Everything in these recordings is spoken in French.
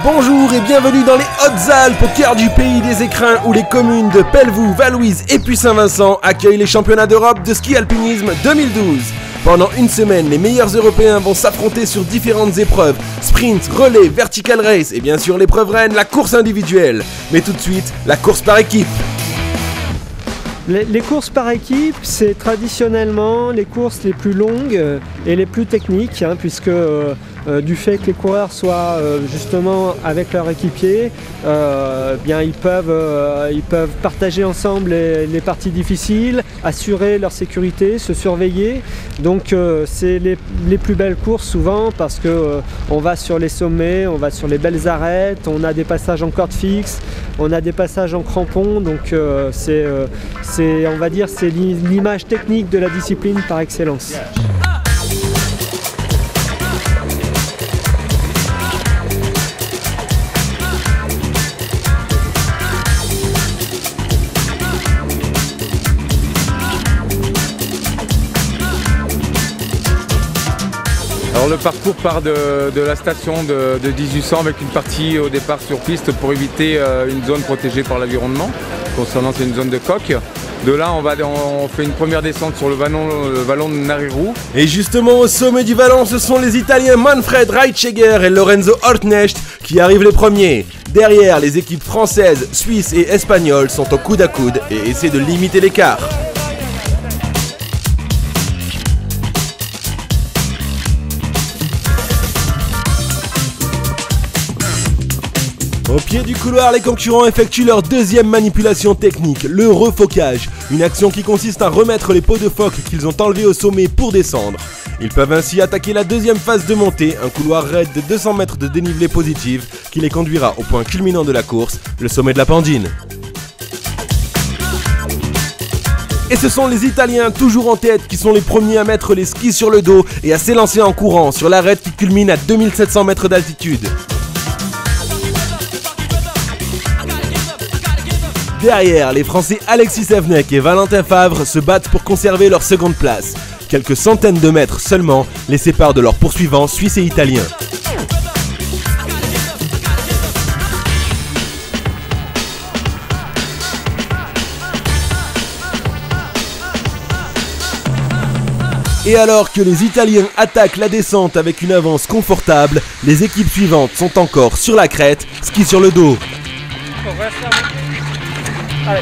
Bonjour et bienvenue dans les Hautes-Alpes, au cœur du pays des écrins où les communes de Pelvoux, Vallouise et Puy-Saint-Vincent accueillent les championnats d'Europe de ski alpinisme 2012. Pendant une semaine, les meilleurs Européens vont s'affronter sur différentes épreuves, sprint, relais, vertical race et bien sûr l'épreuve reine, la course individuelle. Mais tout de suite, la course par équipe. Les courses par équipe, c'est traditionnellement les courses les plus longues et les plus techniques, puisque du fait que les coureurs soient justement avec leur équipier, bien ils peuvent partager ensemble les parties difficiles, assurer leur sécurité, se surveiller. Donc c'est les plus belles courses souvent parce que on va sur les sommets, on va sur les belles arêtes, on a des passages en corde fixe, on a des passages en crampons, donc on va dire c'est l'image technique de la discipline par excellence. Alors le parcours part de la station de 1800 avec une partie au départ sur piste pour éviter une zone protégée par l'environnement. Concernant c'est une zone de coque. De là on fait une première descente sur le vallon de Nariru. Et justement au sommet du vallon, ce sont les Italiens Manfred Reitschegger et Lorenzo Ortnecht qui arrivent les premiers. Derrière, les équipes françaises, suisses et espagnoles sont au coude à coude et essaient de limiter l'écart. Au pied du couloir, les concurrents effectuent leur deuxième manipulation technique, le refocage, une action qui consiste à remettre les peaux de phoque qu'ils ont enlevés au sommet pour descendre. Ils peuvent ainsi attaquer la deuxième phase de montée, un couloir raide de 200 mètres de dénivelé positif qui les conduira au point culminant de la course, le sommet de la Pendine. Et ce sont les Italiens, toujours en tête, qui sont les premiers à mettre les skis sur le dos et à s'élancer en courant sur l'arête qui culmine à 2700 mètres d'altitude. Derrière, les Français Alexis Savenec et Valentin Favre se battent pour conserver leur seconde place. Quelques centaines de mètres seulement les séparent de leurs poursuivants suisses et italiens. Et alors que les Italiens attaquent la descente avec une avance confortable, les équipes suivantes sont encore sur la crête, ski sur le dos. Allez.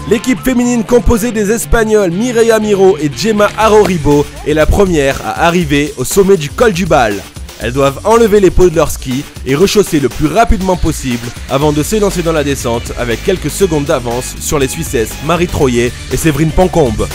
L'équipe féminine composée des Espagnols Mireia Miró et Gemma Aroribo est la première à arriver au sommet du col du Bal. Elles doivent enlever les peaux de leur ski et rechausser le plus rapidement possible avant de s'élancer dans la descente avec quelques secondes d'avance sur les Suissesses Marie Troyer et Séverine Pancombe.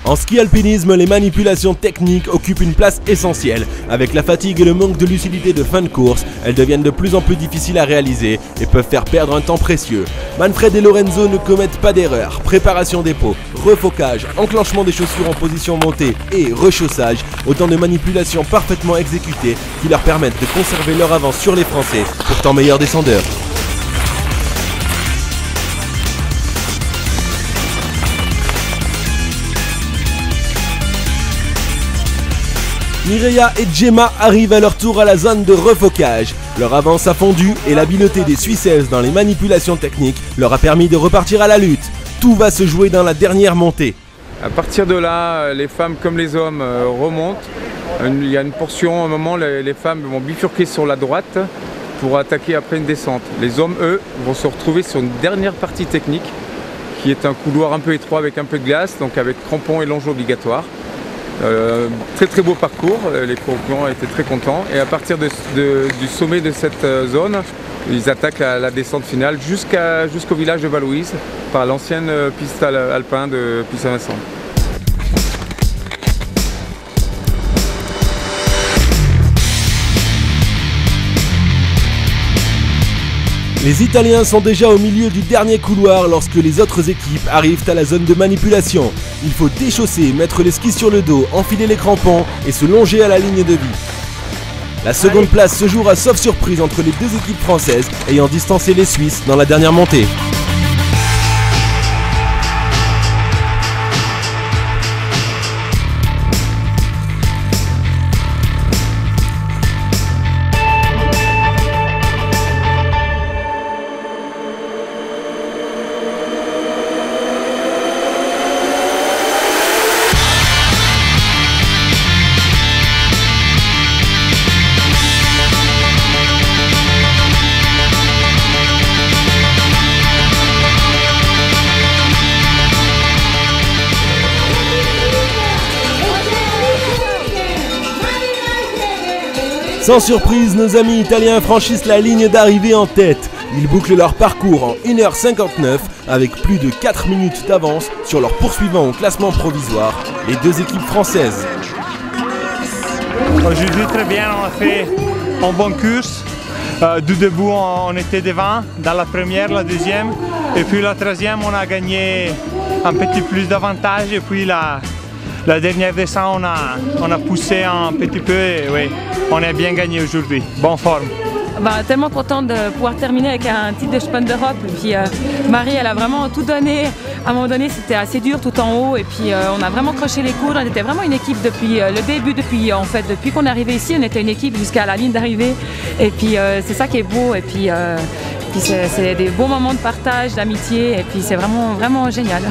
En ski alpinisme, les manipulations techniques occupent une place essentielle. Avec la fatigue et le manque de lucidité de fin de course, elles deviennent de plus en plus difficiles à réaliser et peuvent faire perdre un temps précieux. Manfred et Lorenzo ne commettent pas d'erreur. Préparation des peaux, refocage, enclenchement des chaussures en position montée et rechaussage, autant de manipulations parfaitement exécutées qui leur permettent de conserver leur avance sur les Français, pourtant meilleurs descendeurs. Mireia et Gemma arrivent à leur tour à la zone de refocage. Leur avance a fondu et l'habileté des Suissesses dans les manipulations techniques leur a permis de repartir à la lutte. Tout va se jouer dans la dernière montée. À partir de là, les femmes comme les hommes remontent. Il y a une portion, à un moment, les femmes vont bifurquer sur la droite pour attaquer après une descente. Les hommes, eux, vont se retrouver sur une dernière partie technique qui est un couloir un peu étroit avec un peu de glace, donc avec crampons et longe obligatoires. Très beau parcours, les concurrents étaient très contents et à partir du sommet de cette zone, ils attaquent la descente finale jusqu'au village de Vallouise par l'ancienne piste alpin de Puy-Saint-Vincent. Les Italiens sont déjà au milieu du dernier couloir lorsque les autres équipes arrivent à la zone de manipulation. Il faut déchausser, mettre les skis sur le dos, enfiler les crampons et se longer à la ligne de vie. La seconde place se jouera sauf surprise entre les deux équipes françaises ayant distancé les Suisses dans la dernière montée. Sans surprise, nos amis italiens franchissent la ligne d'arrivée en tête. Ils bouclent leur parcours en 1h59 avec plus de 4 minutes d'avance sur leurs poursuivants au classement provisoire, les deux équipes françaises. Aujourd'hui très bien, on a fait une bonne course. Du début on était devant, dans la première, la deuxième. Et puis la troisième on a gagné un petit plus d'avantage. Et puis la dernière descente on a poussé un petit peu et oui, on a bien gagné aujourd'hui. Bonne forme. Tellement contente de pouvoir terminer avec un titre de championne d'Europe. Et puis Marie, elle a vraiment tout donné. À un moment donné, c'était assez dur tout en haut. Et puis on a vraiment croché les coudes. On était vraiment une équipe depuis le début, depuis qu'on est arrivé ici, on était une équipe jusqu'à la ligne d'arrivée. Et puis c'est ça qui est beau. Et puis c'est des beaux moments de partage, d'amitié. Et puis c'est vraiment, vraiment génial.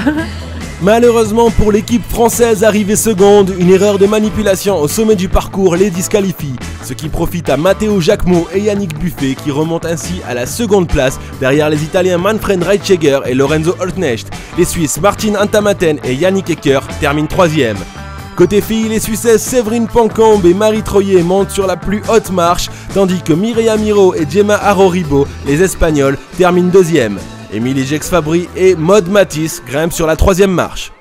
Malheureusement pour l'équipe française arrivée seconde, une erreur de manipulation au sommet du parcours les disqualifie, ce qui profite à Matteo Jacquemot et Yannick Buffet qui remontent ainsi à la seconde place derrière les Italiens Manfred Reitschegger et Lorenzo Holtnecht. Les Suisses Martin Antamaten et Yannick Ecker terminent troisième. Côté filles, les Suissesses Séverine Pancombe et Marie Troyer montent sur la plus haute marche, tandis que Mireia Miro et Gemma Aroribo, les Espagnols, terminent deuxième. Émilie Jex-Fabry et Maud Matisse grimpent sur la troisième marche.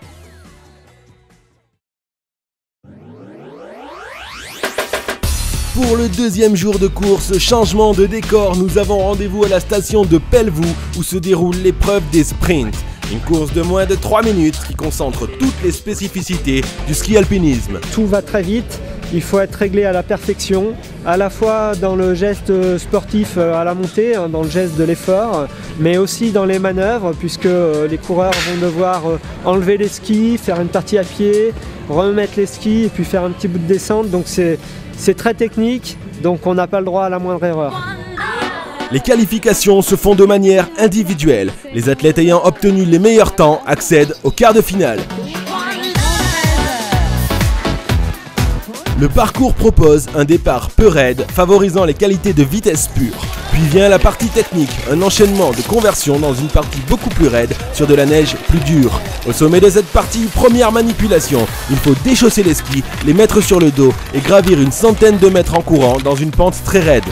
Pour le deuxième jour de course, changement de décor, nous avons rendez-vous à la station de Pelvoux où se déroule l'épreuve des sprints. Une course de moins de 3 minutes qui concentre toutes les spécificités du ski alpinisme. Tout va très vite, il faut être réglé à la perfection, à la fois dans le geste sportif à la montée, dans le geste de l'effort, mais aussi dans les manœuvres, puisque les coureurs vont devoir enlever les skis, faire une partie à pied, remettre les skis et puis faire un petit bout de descente. Donc c'est très technique, donc on n'a pas le droit à la moindre erreur. Les qualifications se font de manière individuelle. Les athlètes ayant obtenu les meilleurs temps accèdent au quart de finale. Le parcours propose un départ peu raide, favorisant les qualités de vitesse pure. Puis vient la partie technique, un enchaînement de conversions dans une partie beaucoup plus raide sur de la neige plus dure. Au sommet de cette partie, première manipulation, il faut déchausser les skis, les mettre sur le dos et gravir une centaine de mètres en courant dans une pente très raide.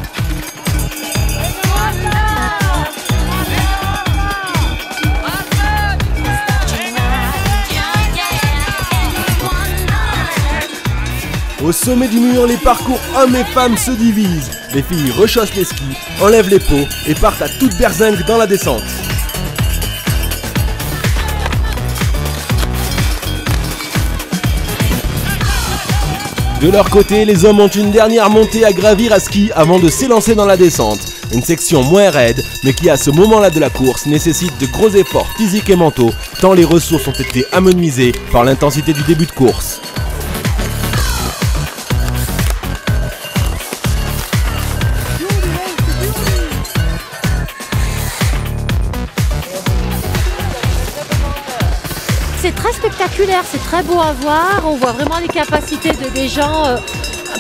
Au sommet du mur, les parcours hommes et femmes se divisent. Les filles rechaussent les skis, enlèvent les pots et partent à toute berzingue dans la descente. De leur côté, les hommes ont une dernière montée à gravir à ski avant de s'élancer dans la descente. Une section moins raide, mais qui à ce moment-là de la course nécessite de gros efforts physiques et mentaux, tant les ressources ont été amenuisées par l'intensité du début de course. C'est très spectaculaire, c'est très beau à voir, on voit vraiment les capacités des gens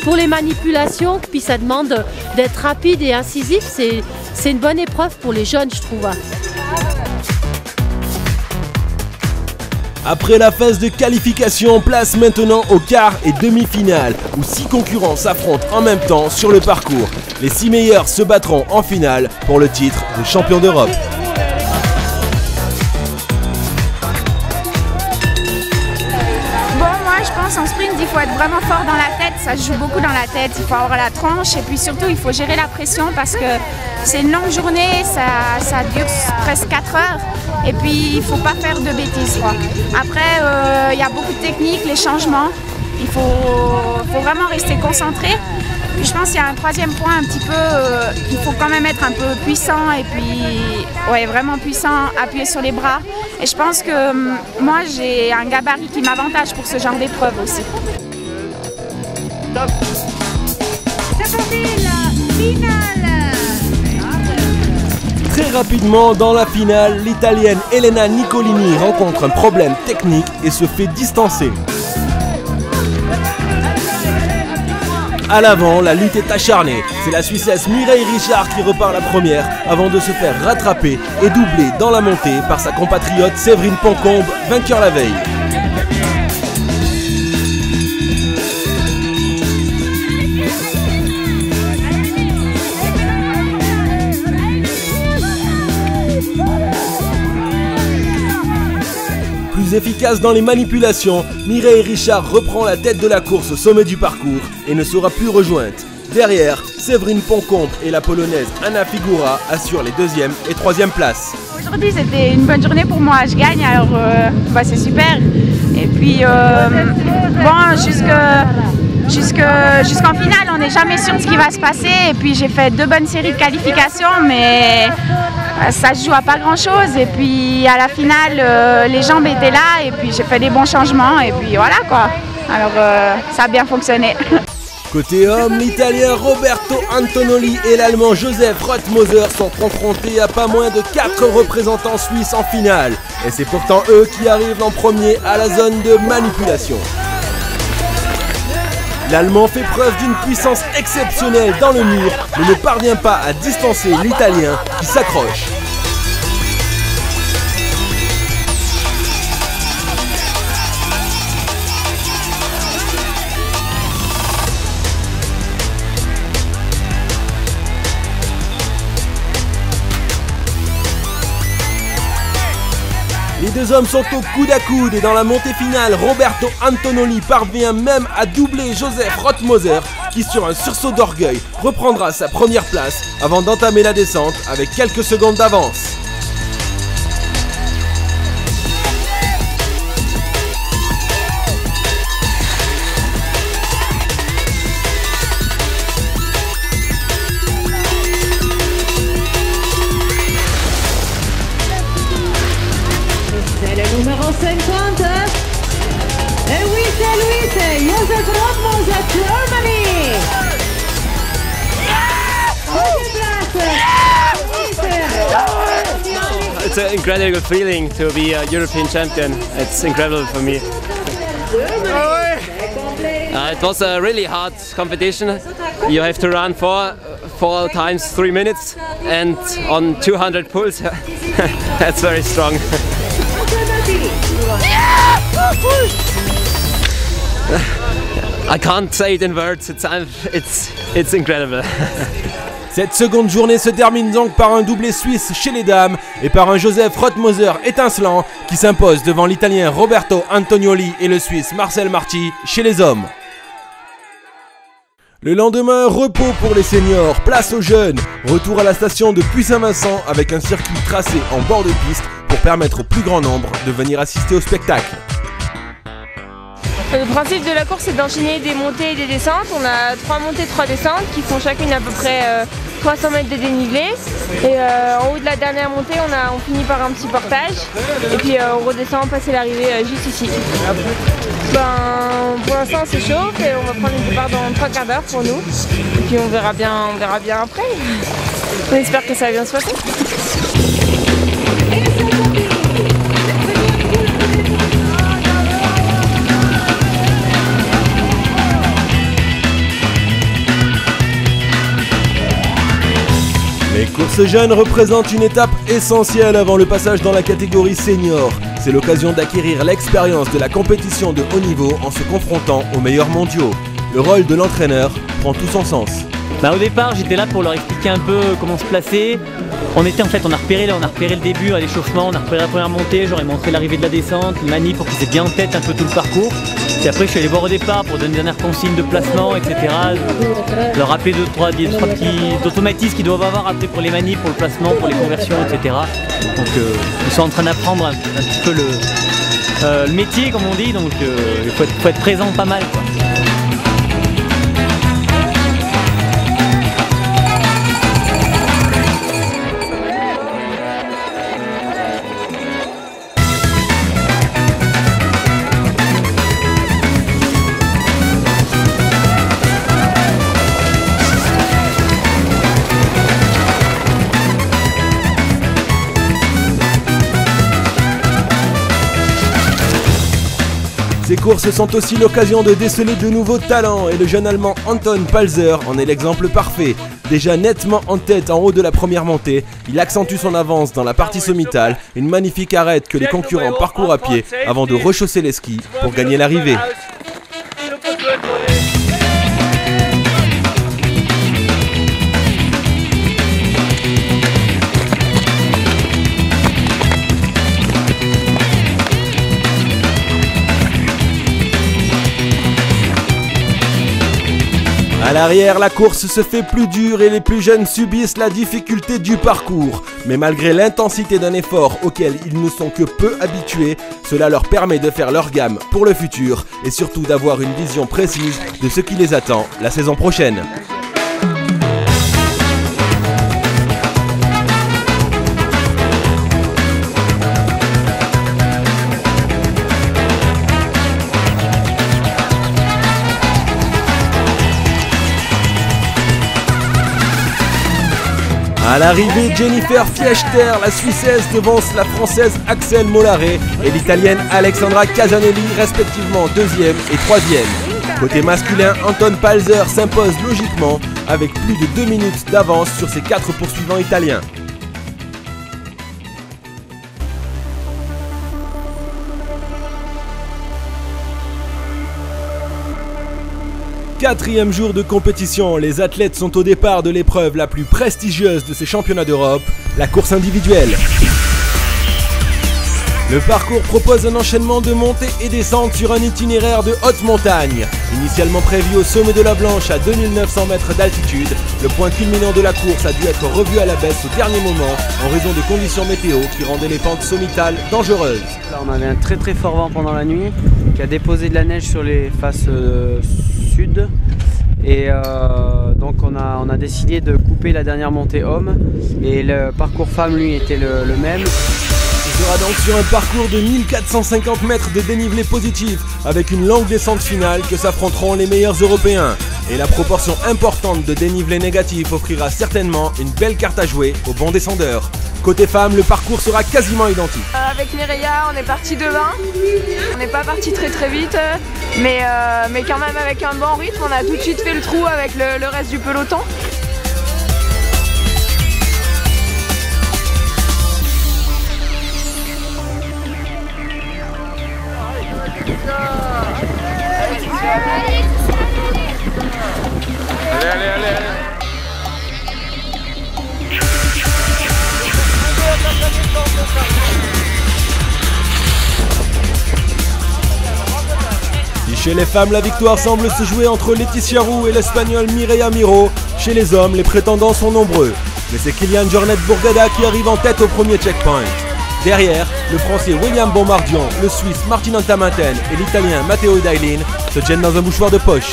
pour les manipulations, puis ça demande d'être rapide et incisif, c'est une bonne épreuve pour les jeunes je trouve. Après la phase de qualification, place maintenant au quart et demi-finale, où 6 concurrents s'affrontent en même temps sur le parcours. Les 6 meilleurs se battront en finale pour le titre de champion d'Europe. En sprint, il faut être vraiment fort dans la tête, ça se joue beaucoup dans la tête, il faut avoir la tronche et puis surtout il faut gérer la pression parce que c'est une longue journée, ça dure presque 4 heures. Et puis, il ne faut pas faire de bêtises, quoi. Après, il y a beaucoup de techniques, les changements. Il faut vraiment rester concentré. Puis je pense qu'il y a un troisième point un petit peu, il faut quand même être un peu puissant et puis ouais, vraiment puissant, appuyer sur les bras. Et je pense que moi j'ai un gabarit qui m'avantage pour ce genre d'épreuve aussi. C'est parti, la finale. Très rapidement, dans la finale, l'Italienne Elena Nicolini rencontre un problème technique et se fait distancer. À l'avant, la lutte est acharnée. C'est la Suissesse Mireille Richard qui repart la première avant de se faire rattraper et doubler dans la montée par sa compatriote Séverine Poncombe, vainqueur la veille. Plus efficace dans les manipulations, Mireille Richard reprend la tête de la course au sommet du parcours et ne sera plus rejointe. Derrière, Séverine Poncombe et la Polonaise Anna Figura assurent les 2e et 3e places. Aujourd'hui c'était une bonne journée pour moi, je gagne alors c'est super. Et puis bon, jusqu'en finale on n'est jamais sûr de ce qui va se passer. Et puis j'ai fait 2 bonnes séries de qualifications mais ça se joue à pas grand chose. Et puis à la finale les jambes étaient là et puis j'ai fait des bons changements et puis voilà quoi. Alors ça a bien fonctionné. Côté homme, l'Italien Roberto Antonelli et l'Allemand Joseph Rothmoser sont confrontés à pas moins de 4 représentants suisses en finale. Et c'est pourtant eux qui arrivent en premier à la zone de manipulation. L'Allemand fait preuve d'une puissance exceptionnelle dans le mur, mais ne parvient pas à distancer l'Italien qui s'accroche. Les 2 hommes sont au coude à coude et dans la montée finale, Roberto Antonelli parvient même à doubler Joseph Rothmoser qui sur un sursaut d'orgueil reprendra sa première place avant d'entamer la descente avec quelques secondes d'avance. Numéro 50. Et oui, c'est lui, c'est Joseph Rothmoser, Germany. It's an incredible feeling to be a European champion. It's incredible for me. It was a really hard competition. You have to run four times 3 minutes and on 200 pulls. That's very strong. I can't say it in words, it's incredible. Cette seconde journée se termine donc par un doublé suisse chez les dames et par un Joseph Rothmoser étincelant qui s'impose devant l'Italien Roberto Antonelli et le Suisse Marcel Marti chez les hommes. Le lendemain, repos pour les seniors, place aux jeunes, retour à la station de Puy-Saint-Vincent avec un circuit tracé en bord de piste pour permettre au plus grand nombre de venir assister au spectacle. Le principe de la course c'est d'enchaîner des montées et des descentes. On a 3 montées, 3 descentes qui font chacune à peu près 300 mètres de dénivelé. Et en haut de la dernière montée on finit par un petit portage. Et puis on redescend, passer l'arrivée juste ici. Pour l'instant c'est chaud et on va prendre le départ dans 3 quarts d'heure pour nous. Et puis on verra bien après. On espère que ça va bien se passer. Les courses jeunes représentent une étape essentielle avant le passage dans la catégorie senior. C'est l'occasion d'acquérir l'expérience de la compétition de haut niveau en se confrontant aux meilleurs mondiaux. Le rôle de l'entraîneur prend tout son sens. Au départ, j'étais là pour leur expliquer un peu comment se placer. On a repéré le début à l'échauffement, on a repéré la première montée, j'aurais montré l'arrivée de la descente, les manips pour qu'ils aient bien en tête un peu tout le parcours. Puis après, je suis allé voir au départ pour donner des dernières consignes de placement, etc. Leur rappeler deux, trois petits automatismes qu'ils doivent avoir après pour les manips, pour le placement, pour les conversions, etc. Donc ils sont en train d'apprendre un petit peu le métier, comme on dit, donc il faut être présent pas mal, quoi. Ces courses sont aussi l'occasion de déceler de nouveaux talents et le jeune allemand Anton Palzer en est l'exemple parfait. Déjà nettement en tête en haut de la première montée, il accentue son avance dans la partie sommitale, une magnifique arête que les concurrents parcourent à pied avant de rechausser les skis pour gagner l'arrivée. À l'arrière, la course se fait plus dure et les plus jeunes subissent la difficulté du parcours. Mais malgré l'intensité d'un effort auquel ils ne sont que peu habitués, cela leur permet de faire leur gamme pour le futur et surtout d'avoir une vision précise de ce qui les attend la saison prochaine. À l'arrivée, Jennifer Fieschter, la Suissesse, devance la Française Axel Mollare et l'Italienne Alexandra Casanelli, respectivement 2e et 3e. Côté masculin, Anton Palzer s'impose logiquement avec plus de 2 minutes d'avance sur ses 4 poursuivants italiens. Quatrième jour de compétition, les athlètes sont au départ de l'épreuve la plus prestigieuse de ces championnats d'Europe, la course individuelle. Le parcours propose un enchaînement de montées et descentes sur un itinéraire de haute montagne. Initialement prévu au sommet de la Blanche à 2900 mètres d'altitude, le point culminant de la course a dû être revu à la baisse au dernier moment en raison des conditions météo qui rendaient les pentes sommitales dangereuses. Là, on avait un très fort vent pendant la nuit qui a déposé de la neige sur les faces sud et donc on a décidé de couper la dernière montée homme et le parcours femme lui était le même. Il sera donc sur un parcours de 1450 mètres de dénivelé positif avec une longue descente finale que s'affronteront les meilleurs Européens. Et la proportion importante de dénivelé négatif offrira certainement une belle carte à jouer aux bons descendeurs. Côté femmes, le parcours sera quasiment identique. Avec Mireia, on est parti devant. On n'est pas parti très vite, mais quand même avec un bon rythme, on a tout de suite fait le trou avec le reste du peloton. Allez. Si chez les femmes la victoire semble se jouer entre Laetitia Roux et l'Espagnole Mireia Miro, chez les hommes les prétendants sont nombreux. Mais c'est Kilian Jornet Bourgada qui arrive en tête au premier checkpoint. Derrière, le Français William Bombardion, le Suisse Martin Antamaten et l'Italien Matteo Dailin se tiennent dans un mouchoir de poche.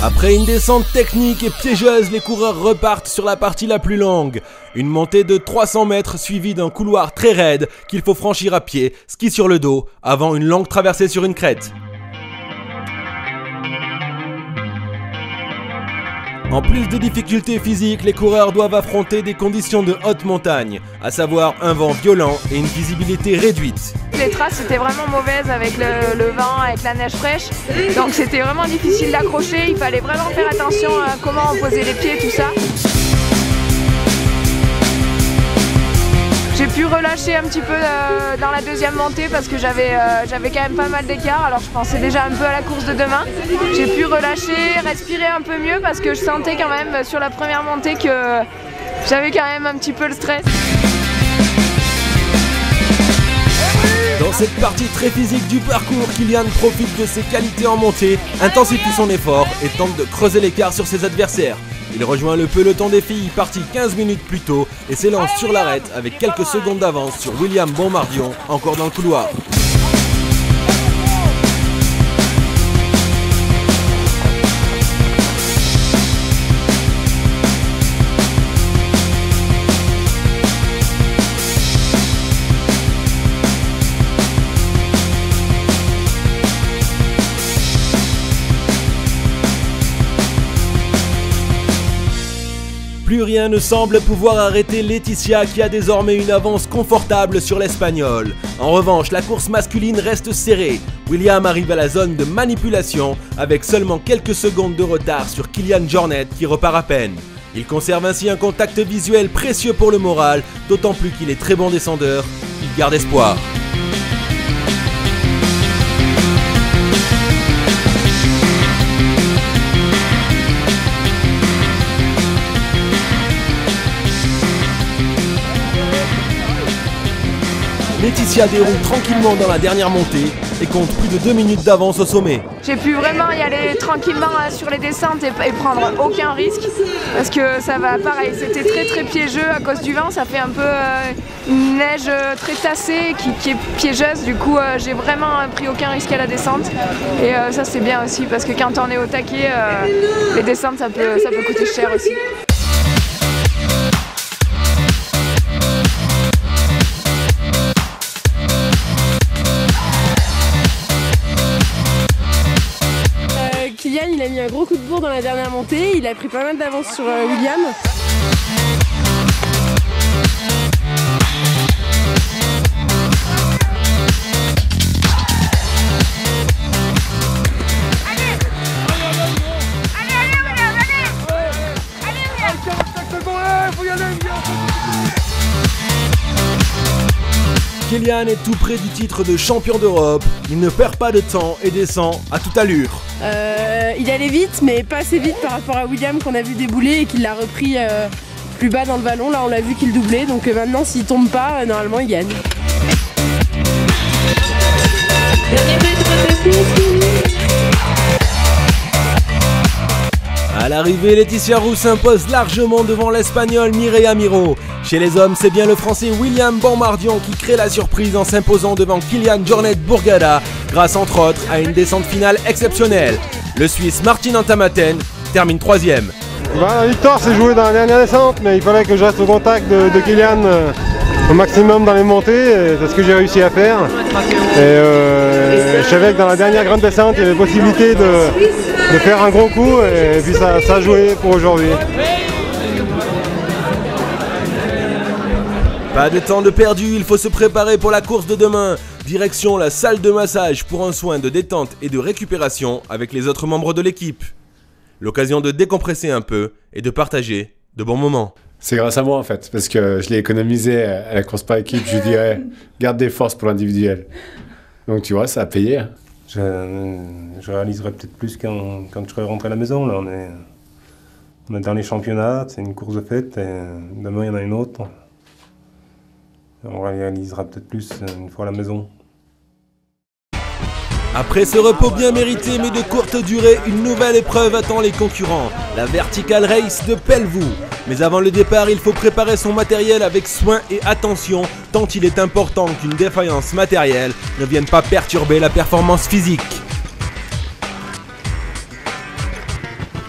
Après une descente technique et piégeuse, les coureurs repartent sur la partie la plus longue. Une montée de 300 mètres suivie d'un couloir très raide qu'il faut franchir à pied, ski sur le dos, avant une longue traversée sur une crête. En plus des difficultés physiques, les coureurs doivent affronter des conditions de haute montagne, à savoir un vent violent et une visibilité réduite. Les traces étaient vraiment mauvaises avec le vent, avec la neige fraîche, donc c'était vraiment difficile d'accrocher, il fallait vraiment faire attention à comment on posait les pieds, tout ça. J'ai pu relâcher un petit peu dans la deuxième montée parce que j'avais quand même pas mal d'écart, alors je pensais déjà un peu à la course de demain. J'ai pu relâcher, respirer un peu mieux parce que je sentais quand même sur la première montée que j'avais quand même un petit peu le stress. Dans cette partie très physique du parcours, Kylian profite de ses qualités en montée, intensifie son effort et tente de creuser l'écart sur ses adversaires. Il rejoint le peloton des filles parti 15 minutes plus tôt et s'élance sur l'arête avec quelques secondes d'avance sur William Bonmardion, encore dans le couloir. Plus rien ne semble pouvoir arrêter Laetitia qui a désormais une avance confortable sur l'Espagnole. En revanche, la course masculine reste serrée. William arrive à la zone de manipulation avec seulement quelques secondes de retard sur Kilian Jornet qui repart à peine. Il conserve ainsi un contact visuel précieux pour le moral, d'autant plus qu'il est très bon descendeur. Il garde espoir. Laetitia déroule tranquillement dans la dernière montée et compte plus de 2 minutes d'avance au sommet. J'ai pu vraiment y aller tranquillement sur les descentes et prendre aucun risque parce que ça va pareil, c'était très piégeux à cause du vent, ça fait un peu une neige très tassée qui est piégeuse, du coup j'ai vraiment pris aucun risque à la descente et ça c'est bien aussi parce que quand on est au taquet, les descentes ça peut coûter cher aussi. Kylian, il a mis un gros coup de bourre dans la dernière montée, il a pris pas mal d'avance sur William. Kylian est tout près du titre de champion d'Europe, il ne perd pas de temps et descend à toute allure. Il allait vite, mais pas assez vite par rapport à William qu'on a vu débouler et qu'il l'a repris plus bas dans le vallon. Là on l'a vu qu'il doublait, donc maintenant s'il tombe pas, normalement il gagne. À l'arrivée, Laetitia Roux s'impose largement devant l'Espagnole Mireia Miró. Chez les hommes, c'est bien le Français William Bonmardion qui crée la surprise en s'imposant devant Kilian Jornet Bourgada, grâce entre autres à une descente finale exceptionnelle. Le Suisse Martin Antamaten termine 3e. La victoire s'est jouée dans la dernière descente, mais il fallait que je reste au contact de Kylian au maximum dans les montées, c'est ce que j'ai réussi à faire. Et je savais que dans la dernière grande descente, il y avait possibilité de faire un gros coup, et puis ça a joué pour aujourd'hui. Pas de temps de perdu, il faut se préparer pour la course de demain. Direction la salle de massage pour un soin de détente et de récupération avec les autres membres de l'équipe. L'occasion de décompresser un peu et de partager de bons moments. C'est grâce à moi en fait, parce que je l'ai économisé à la course par équipe, je dirais, garde des forces pour l'individuel. Donc tu vois, ça a payé. Je réaliserai peut-être plus quand je serai rentré à la maison. Là, on est dans les championnats, c'est une course de fête, et demain il y en a une autre. On réalisera peut-être plus une fois à la maison. Après ce repos bien mérité mais de courte durée, une nouvelle épreuve attend les concurrents, la Vertical Race de Pelvoux. Mais avant le départ, il faut préparer son matériel avec soin et attention, tant il est important qu'une défaillance matérielle ne vienne pas perturber la performance physique.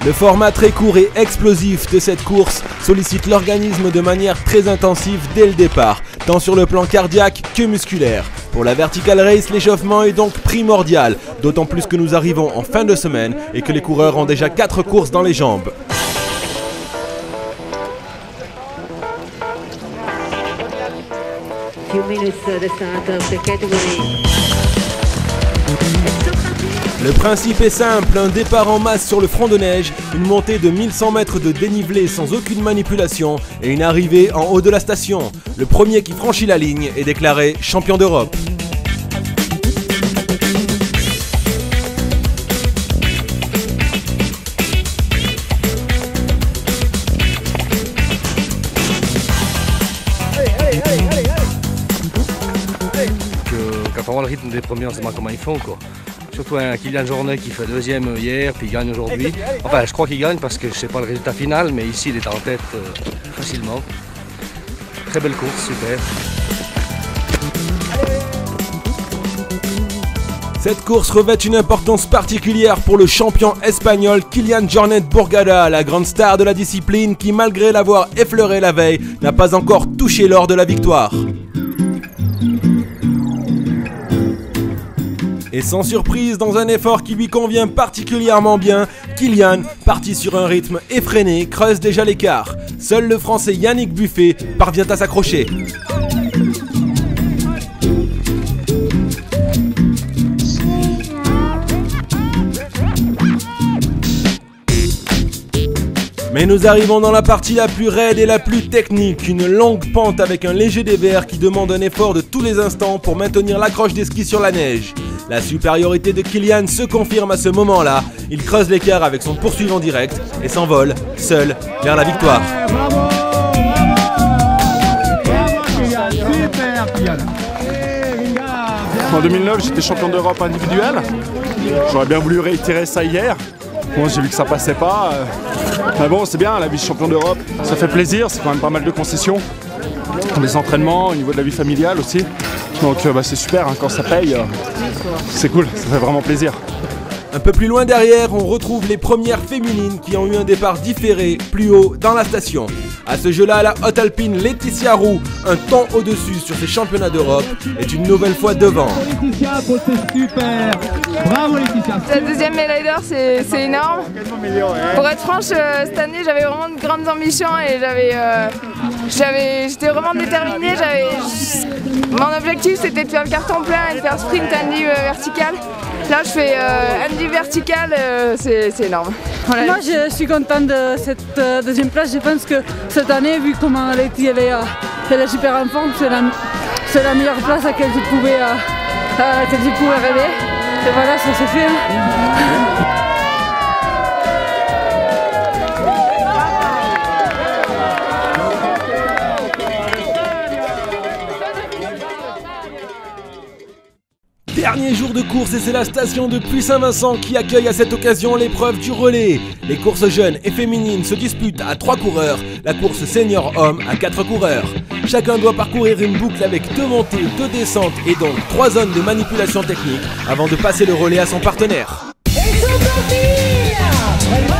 Le format très court et explosif de cette course sollicite l'organisme de manière très intensive dès le départ, tant sur le plan cardiaque que musculaire. Pour la Vertical Race, l'échauffement est donc primordial, d'autant plus que nous arrivons en fin de semaine et que les coureurs ont déjà 4 courses dans les jambes. few minutes the start of the category. Le principe est simple, un départ en masse sur le front de neige, une montée de 1100 mètres de dénivelé sans aucune manipulation et une arrivée en haut de la station. Le premier qui franchit la ligne est déclaré champion d'Europe. Quand on voit le rythme des premiers, on se demande comment ils font, quoi. Surtout un Kylian Jornet qui fait deuxième hier, puis il gagne aujourd'hui. Enfin, je crois qu'il gagne parce que je ne sais pas le résultat final, mais ici il est en tête facilement. Très belle course, super. Cette course revêt une importance particulière pour le champion espagnol Kylian Jornet Bourgada, la grande star de la discipline qui, malgré l'avoir effleuré la veille, n'a pas encore touché l'or de la victoire. Et sans surprise, dans un effort qui lui convient particulièrement bien, Kylian, parti sur un rythme effréné, creuse déjà l'écart. Seul le Français Yannick Buffet parvient à s'accrocher. Mais nous arrivons dans la partie la plus raide et la plus technique, une longue pente avec un léger dévers qui demande un effort de tous les instants pour maintenir l'accroche des skis sur la neige. La supériorité de Kylian se confirme à ce moment-là, il creuse l'écart avec son poursuivant direct et s'envole, seul, vers la victoire. En 2009, j'étais champion d'Europe individuel. J'aurais bien voulu réitérer ça hier. Bon, j'ai vu que ça passait pas. Mais bon, c'est bien, la vie de champion d'Europe, ça fait plaisir, c'est quand même pas mal de concessions. Les entraînements, au niveau de la vie familiale aussi. Donc c'est super, hein, quand ça paye, c'est cool, ça fait vraiment plaisir. Un peu plus loin derrière, on retrouve les premières féminines qui ont eu un départ différé plus haut dans la station. À ce jeu-là, la haute alpine Laetitia Roux, un ton au-dessus sur ces championnats d'Europe, est une nouvelle fois devant. Laetitia, c'est super. Bravo Laetitia. La deuxième médaille d'or, c'est énorme. Pour être franche, cette année, j'avais vraiment de grandes ambitions et j'étais vraiment déterminée. Mon objectif, c'était de faire le carton plein et de faire sprint Andy vertical. Là, je fais Andy vertical, c'est énorme. Voilà. Moi, je suis contente de cette deuxième place. Je pense que cette année, vu comment Letty elle est super en forme, c'est la meilleure place à laquelle je pouvais rêver. Et voilà, ça s'est fait. Dernier jour de course et c'est la station de Puy-Saint-Vincent qui accueille à cette occasion l'épreuve du relais. Les courses jeunes et féminines se disputent à 3 coureurs, la course senior homme à 4 coureurs. Chacun doit parcourir une boucle avec 2 montées, 2 descentes et donc 3 zones de manipulation technique avant de passer le relais à son partenaire.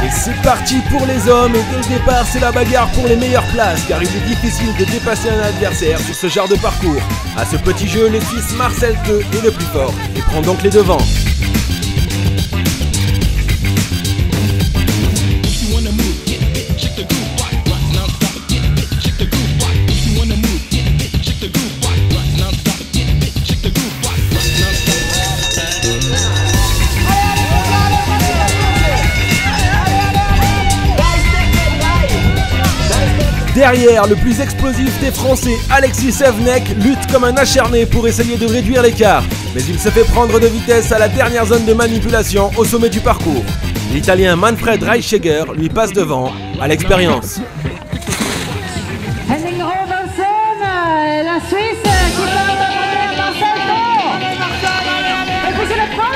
Et c'est parti pour les hommes et dès le départ c'est la bagarre pour les meilleures places car il est difficile de dépasser un adversaire sur ce genre de parcours. À ce petit jeu, le Suisse Marcel Teu est le plus fort et prend donc les devants. Derrière, le plus explosif des Français, Alexis Sevenek, lutte comme un acharné pour essayer de réduire l'écart. Mais il se fait prendre de vitesse à la dernière zone de manipulation au sommet du parcours. L'Italien Manfred Reichegger lui passe devant, à l'expérience. Henning Robinson, la Suisse qui part de Marcel Teu. Et puis c'est la France.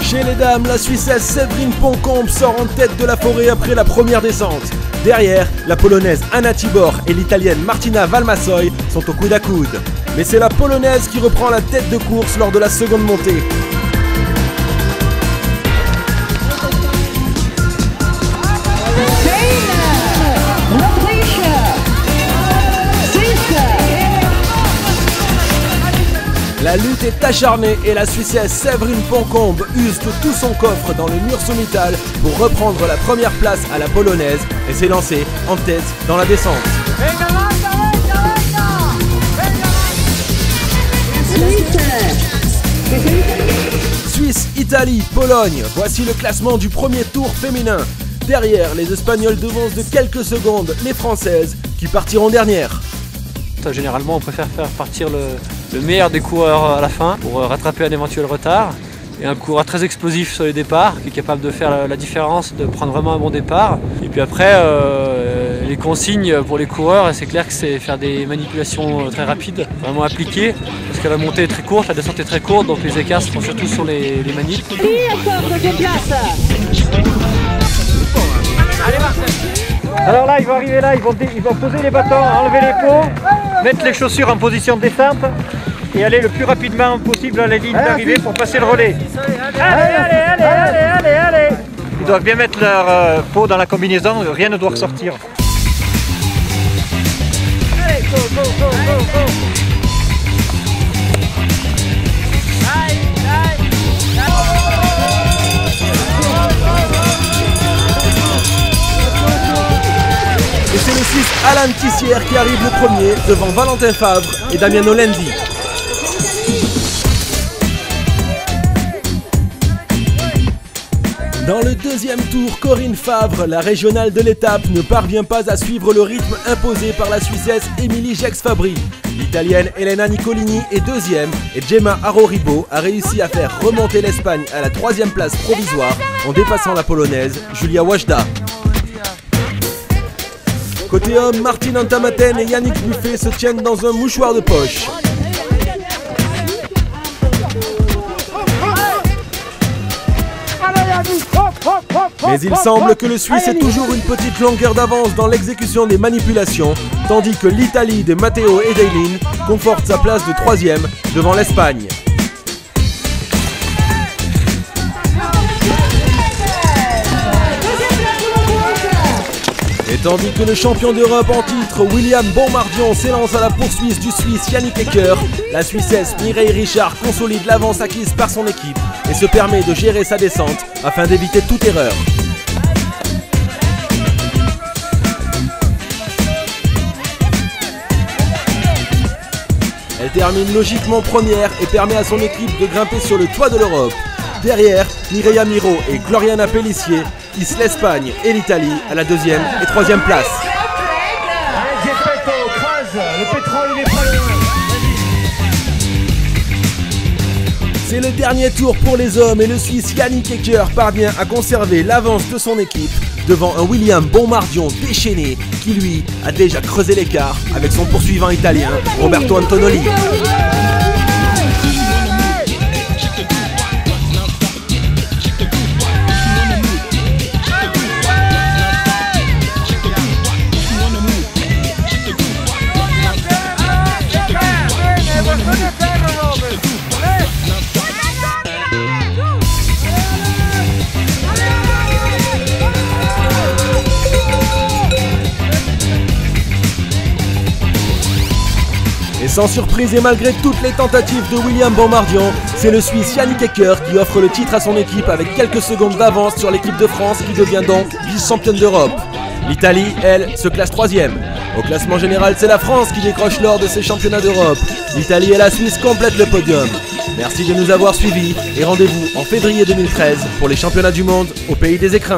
Chez les dames, la Suissesse Séverine Poncombe sort en tête de la forêt après la première descente. Derrière, la Polonaise Anna Tibor et l'Italienne Martina Valmasoy sont au coude à coude. Mais c'est la Polonaise qui reprend la tête de course lors de la seconde montée. La La lutte est acharnée et la Suissesse Séverine Poncombe use de tout son coffre dans le mur sommital pour reprendre la première place à la polonaise et s'élancer en tête dans la descente. Suisse, Italie, Pologne, voici le classement du premier tour féminin. Derrière, les Espagnols devancent de quelques secondes les Françaises qui partiront dernières. Généralement, on préfère faire partir le meilleur des coureurs à la fin pour rattraper un éventuel retard. Et un coureur très explosif sur les départs, qui est capable de faire la différence, de prendre vraiment un bon départ. Et puis après, les consignes pour les coureurs, c'est clair que c'est faire des manipulations très rapides, vraiment appliquées, parce que la montée est très courte, la descente est très courte, donc les écarts se font surtout sur les manips. Alors là, ils vont arriver là, ils vont poser les bâtons, enlever les pots, mettre les chaussures en position de descente et aller le plus rapidement possible à la ligne d'arrivée pour passer le relais. Allez. Ils doivent bien mettre leur pot dans la combinaison, rien ne doit ressortir. Allez, go. Et c'est le Suisse Alan Tissière qui arrive le premier devant Valentin Favre et Damien Olendi. Dans le deuxième tour, Corinne Favre, la régionale de l'étape, ne parvient pas à suivre le rythme imposé par la Suissesse Émilie Jex-Fabry. L'Italienne Elena Nicolini est deuxième et Gemma Aroribo a réussi à faire remonter l'Espagne à la troisième place provisoire en dépassant la Polonaise Julia Wajda. Côté homme, Martin Antamaten et Yannick Buffet se tiennent dans un mouchoir de poche. Mais il semble que le Suisse ait toujours une petite longueur d'avance dans l'exécution des manipulations, tandis que l'Italie de Matteo Edelin conforte sa place de troisième devant l'Espagne. Et tandis que le champion d'Europe en titre, William Bonmardion, s'élance à la poursuite du Suisse Yannick Ecker, la Suissesse Mireille Richard consolide l'avance acquise par son équipe et se permet de gérer sa descente afin d'éviter toute erreur. Elle termine logiquement première et permet à son équipe de grimper sur le toit de l'Europe. Derrière, Mireia Miro et Gloriana Pellissier hissent l'Espagne et l'Italie à la deuxième et troisième place. C'est le dernier tour pour les hommes et le Suisse Yannick Ecker parvient à conserver l'avance de son équipe devant un William Bonmardion déchaîné qui lui a déjà creusé l'écart avec son poursuivant italien Roberto Antonelli. Et sans surprise et malgré toutes les tentatives de William Bonmardion, c'est le Suisse Yannick Ecker qui offre le titre à son équipe avec quelques secondes d'avance sur l'équipe de France qui devient donc vice-championne d'Europe. L'Italie, elle, se classe troisième. Au classement général, c'est la France qui décroche l'or de ces championnats d'Europe. L'Italie et la Suisse complètent le podium. Merci de nous avoir suivis et rendez-vous en février 2013 pour les championnats du monde au pays des écrins.